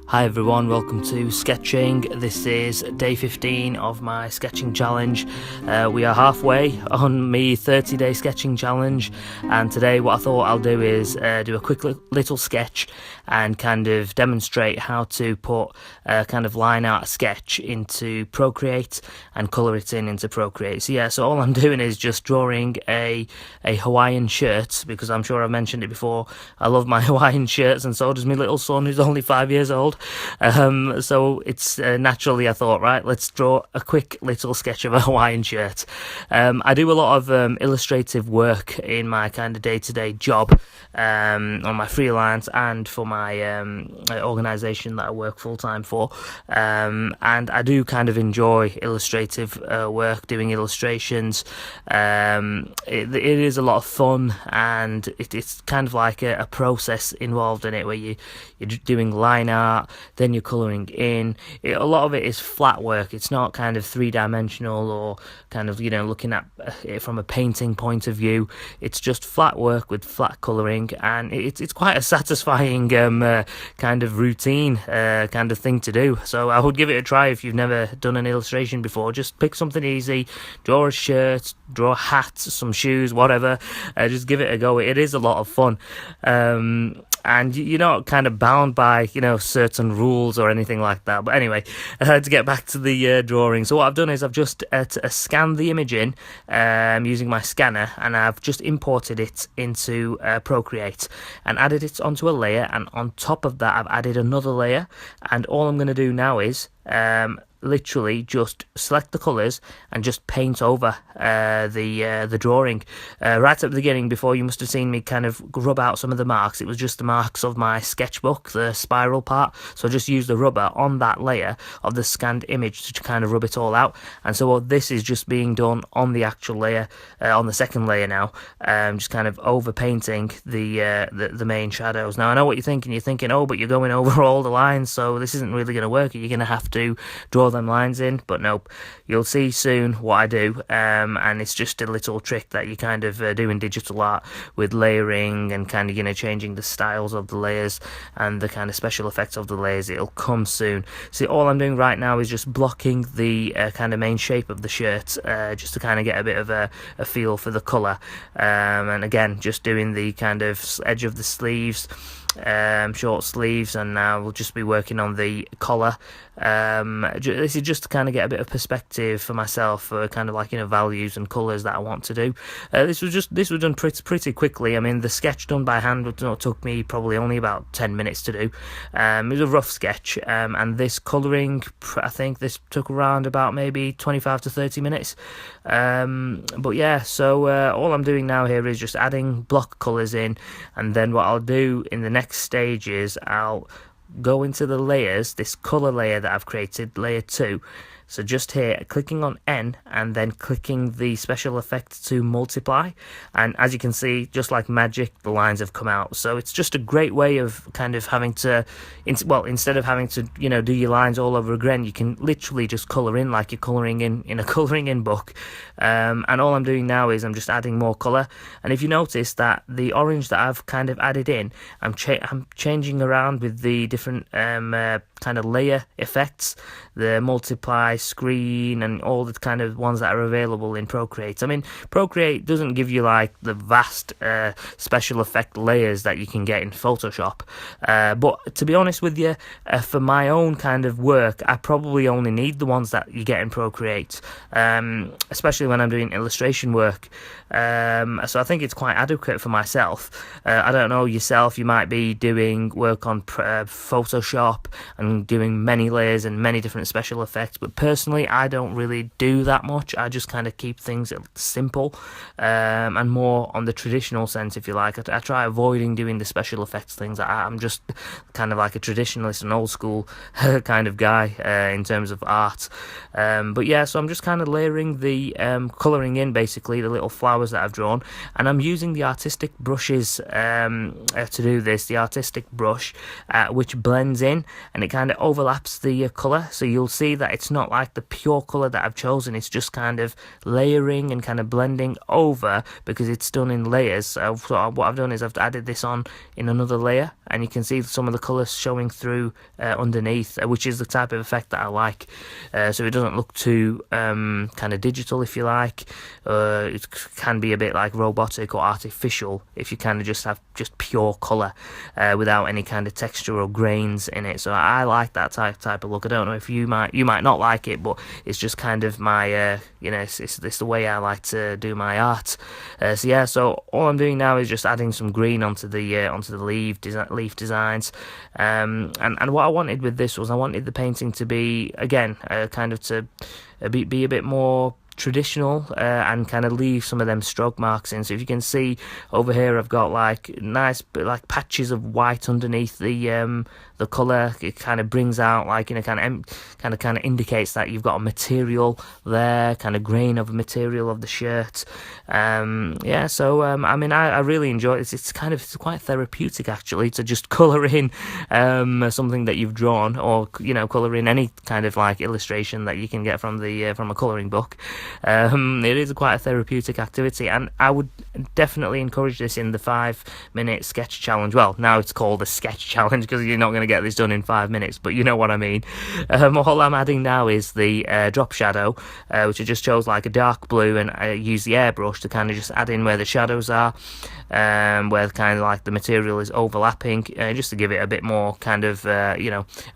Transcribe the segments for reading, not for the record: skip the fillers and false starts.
Hi everyone, welcome to sketching. This is day 15 of my sketching challenge. We are halfway on my 30-day sketching challenge, and today what I thought I'll do is do a quick little sketch and kind of demonstrate how to put kind of line art sketch into Procreate and colour it into Procreate. So all I'm doing is just drawing a Hawaiian shirt, because I'm sure I've mentioned it before. I love my Hawaiian shirts, and so does my little son who's only 5 years old. So it's naturally I thought, right, let's draw a quick little sketch of a Hawaiian shirt. I do a lot of illustrative work in my kind of day-to-day job, on my freelance and for my organisation that I work full-time for, and I do kind of enjoy illustrative work, doing illustrations. It is a lot of fun, and it's kind of like a process involved in it where you're doing line art, then you're colouring in. A lot of it is flat work. It's not kind of three-dimensional or kind of, looking at it from a painting point of view. It's just flat work with flat colouring, and it's quite a satisfying kind of routine kind of thing to do. So I would give it a try if you've never done an illustration before. Just pick something easy, draw a shirt, draw a hat, some shoes, whatever. Just give it a go. It is a lot of fun. And you're not kind of bound by, certain rules or anything like that. But anyway, to get back to the drawing. So what I've done is I've just scanned the image in using my scanner, and I've just imported it into Procreate and added it onto a layer. And on top of that, I've added another layer. And all I'm going to do now is literally just select the colours and just paint over the drawing. Right at the beginning, before, you must have seen me kind of rub out some of the marks. It was just the marks of my sketchbook, the spiral part. So I just used the rubber on that layer of the scanned image to kind of rub it all out. And so this is just being done on the actual layer, on the second layer now, just kind of over painting the main shadows. Now I know what you're thinking. You're thinking, oh, but you're going over all the lines, so this isn't really going to work. You're going to have to draw them lines in, but nope, you'll see soon what I do, and it's just a little trick that you kind of do in digital art with layering and kind of changing the styles of the layers and the kind of special effects of the layers. It'll come soon. See, all I'm doing right now is just blocking the kind of main shape of the shirt, just to kind of get a bit of a feel for the colour, and again just doing the kind of edge of the sleeves, short sleeves, and now we'll just be working on the collar. This is just to kind of get a bit of perspective for myself, for kind of like values and colours that I want to do. This was done pretty quickly. I mean, the sketch done by hand took me probably only about 10 minutes to do. It was a rough sketch, and this colouring, I think this took around about maybe 25 to 30 minutes. But yeah, so all I'm doing now here is just adding block colours in, and then what I'll do in the next stage is I'll go into the layers, this colour layer that I've created, layer 2. So just here, clicking on N and then clicking the special effect to multiply. And as you can see, just like magic, the lines have come out. So it's just a great way of kind of having to, instead of having to, do your lines all over again, you can literally just colour in like you're colouring in a colouring in book. And all I'm doing now is I'm just adding more colour. And if you notice that the orange that I've kind of added in, I'm changing around with the different kind of layer effects, the multiply, screen, and all the kind of ones that are available in Procreate. I mean, Procreate doesn't give you like the vast special effect layers that you can get in Photoshop, but to be honest with you, for my own kind of work, I probably only need the ones that you get in Procreate, especially when I'm doing illustration work. So I think it's quite adequate for myself. I don't know yourself, you might be doing work on Photoshop and doing many layers and many different special effects, but personally I don't really do that much. I just kind of keep things simple, and more on the traditional sense, if you like. I try avoiding doing the special effects things. I'm just kind of like a traditionalist, an old school kind of guy in terms of art. But yeah, so I'm just kind of layering the colouring in, basically the little flowers that I've drawn, and I'm using the artistic brushes to do this. The artistic brush, which blends in, and it kind kind of overlaps the colour, so you'll see that it's not like the pure colour that I've chosen, it's just kind of layering and kind of blending over because it's done in layers. So what I've done is I've added this on in another layer, and you can see some of the colours showing through underneath, which is the type of effect that I like. So it doesn't look too kind of digital, if you like. It can be a bit like robotic or artificial if you kind of just have just pure colour without any kind of texture or grains in it. So I like that type of look. I don't know if you might not like it, but it's just kind of my it's the way I like to do my art. So all I'm doing now is just adding some green onto the leaf designs, and what I wanted with this was I wanted the painting to be, again, kind of to be a bit more traditional, and kind of leave some of them stroke marks in. So if you can see over here, I've got like nice like patches of white underneath the colour. It kind of brings out, like, kind of indicates that you've got a material there, kind of grain of a material of the shirt. I mean, I really enjoy it. It's quite therapeutic, actually, to just colour in something that you've drawn, or colour in any kind of like illustration that you can get from a colouring book. It is quite a therapeutic activity, and I would definitely encourage this in the 5-minute sketch challenge. Well, now it's called a sketch challenge because you're not going to get this done in 5 minutes, but you know what I mean. All I'm adding now is the drop shadow, which I just chose like a dark blue, and I use the airbrush to kind of just add in where the shadows are, where kind of like the material is overlapping, just to give it a bit more kind of a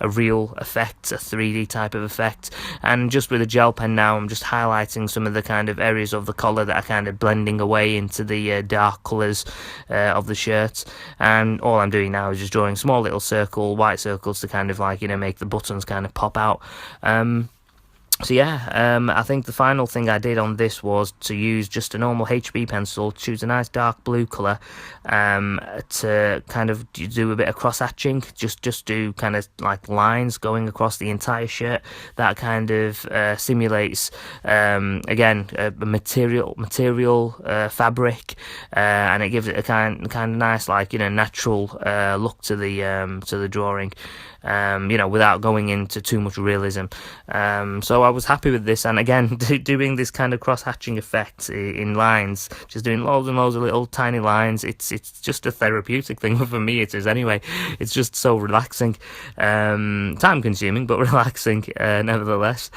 real effect, a 3D type of effect. And just with a gel pen now, I'm just highlighting some of the kind of areas of the collar that are kind of blending away into the dark colours of the shirt. And all I'm doing now is just drawing small little white circles to kind of like make the buttons kind of pop out. I think the final thing I did on this was to use just a normal HB pencil, choose a nice dark blue colour, to kind of do a bit of cross-hatching, just do kind of like lines going across the entire shirt. That kind of simulates, again, a material fabric, and it gives it a kind of nice, like, natural look to the drawing. Without going into too much realism. So I was happy with this, and again, doing this kind of cross-hatching effect in lines, just doing loads and loads of little tiny lines. It's just a therapeutic thing for me. It is anyway. It's just so relaxing, time-consuming but relaxing, nevertheless.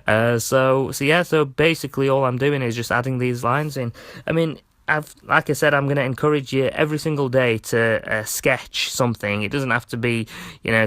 So basically, all I'm doing is just adding these lines in. I mean, like I said, I'm going to encourage you every single day to sketch something. It doesn't have to be,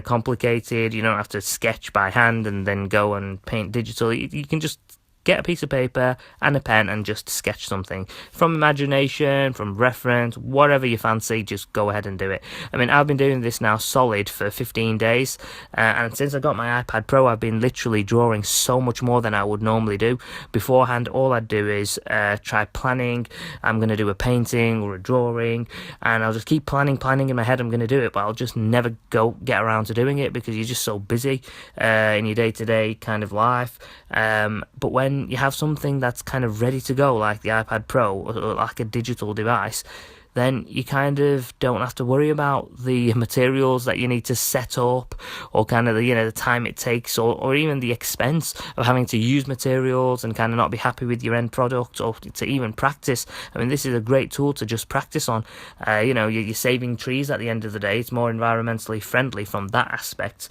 complicated. You don't have to sketch by hand and then go and paint digital. You can just get a piece of paper and a pen and just sketch something from imagination, from reference, whatever you fancy. Just go ahead and do it. I mean, I've been doing this now solid for 15 days, and since I got my iPad Pro, I've been literally drawing so much more than I would normally do. Beforehand, all I'd do is try planning. I'm going to do a painting or a drawing, and I'll just keep planning in my head I'm going to do it, but I'll just never get around to doing it because you're just so busy in your day-to-day kind of life. But when you have something that's kind of ready to go, like the iPad Pro, or like a digital device, then you kind of don't have to worry about the materials that you need to set up, or kind of the time it takes, or even the expense of having to use materials and kind of not be happy with your end product, or to even practice. I mean, this is a great tool to just practice on. You're saving trees at the end of the day. It's more environmentally friendly from that aspect.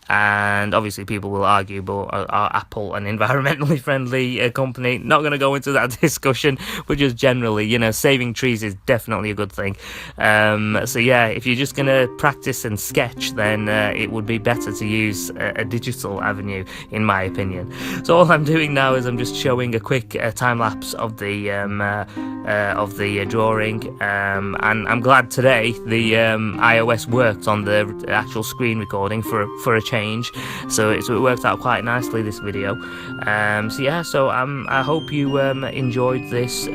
And obviously people will argue, but are Apple an environmentally friendly company? Not going to go into that discussion, but just generally, saving trees is definitely a good thing. If you're just going to practice and sketch, then it would be better to use a digital avenue, in my opinion. So all I'm doing now is I'm just showing a quick time-lapse of the drawing, and I'm glad today the iOS worked on the actual screen recording for a change, so it worked out quite nicely, this video. I hope you enjoyed this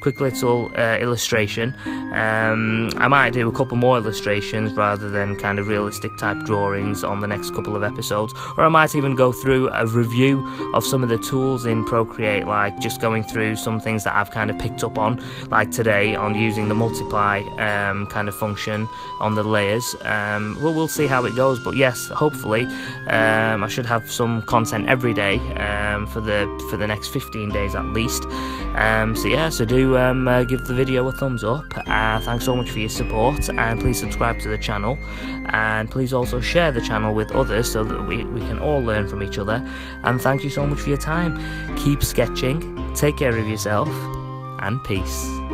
quick little illustration. I might do a couple more illustrations rather than kind of realistic type drawings on the next couple of episodes, or I might even go through a review of some of the tools in Procreate, like just going through some things that I've kind of picked up on, like today on using the multiply kind of function on the layers. We'll see how it goes, but yes, hopefully I should have some content every day for the next 15 days at least. So do give the video a thumbs up. Thanks so much for your support, and please subscribe to the channel, and please also share the channel with others so that we can all learn from each other. And thank you so much for your time. Keep sketching, take care of yourself, and peace.